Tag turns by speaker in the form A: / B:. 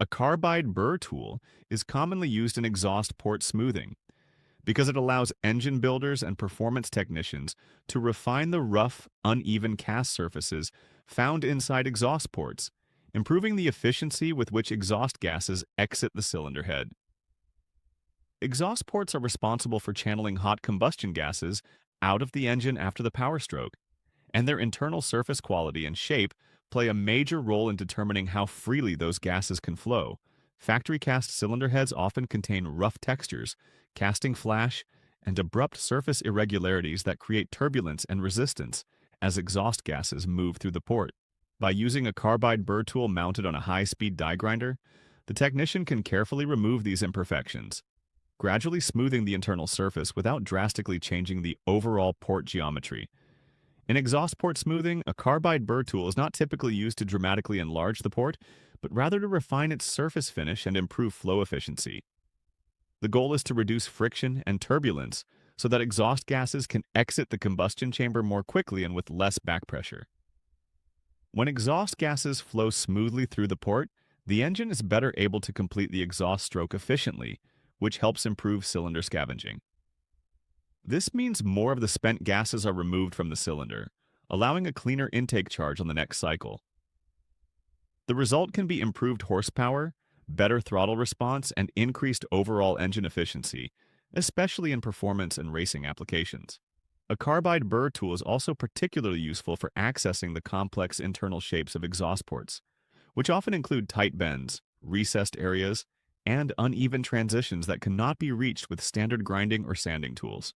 A: A carbide burr tool is commonly used in exhaust port smoothing because it allows engine builders and performance technicians to refine the rough, uneven cast surfaces found inside exhaust ports, improving the efficiency with which exhaust gases exit the cylinder head. Exhaust ports are responsible for channeling hot combustion gases out of the engine after the power stroke, and their internal surface quality and shape play a major role in determining how freely those gases can flow. Factory cast cylinder heads often contain rough textures, casting flash, and abrupt surface irregularities that create turbulence and resistance as exhaust gases move through the port. By using a carbide burr tool mounted on a high-speed die grinder, the technician can carefully remove these imperfections, gradually smoothing the internal surface without drastically changing the overall port geometry. In exhaust port smoothing, a carbide burr tool is not typically used to dramatically enlarge the port, but rather to refine its surface finish and improve flow efficiency. The goal is to reduce friction and turbulence so that exhaust gases can exit the combustion chamber more quickly and with less back pressure. When exhaust gases flow smoothly through the port, the engine is better able to complete the exhaust stroke efficiently, which helps improve cylinder scavenging. This means more of the spent gases are removed from the cylinder, allowing a cleaner intake charge on the next cycle. The result can be improved horsepower, better throttle response, and increased overall engine efficiency, especially in performance and racing applications. A carbide burr tool is also particularly useful for accessing the complex internal shapes of exhaust ports, which often include tight bends, recessed areas, and uneven transitions that cannot be reached with standard grinding or sanding tools.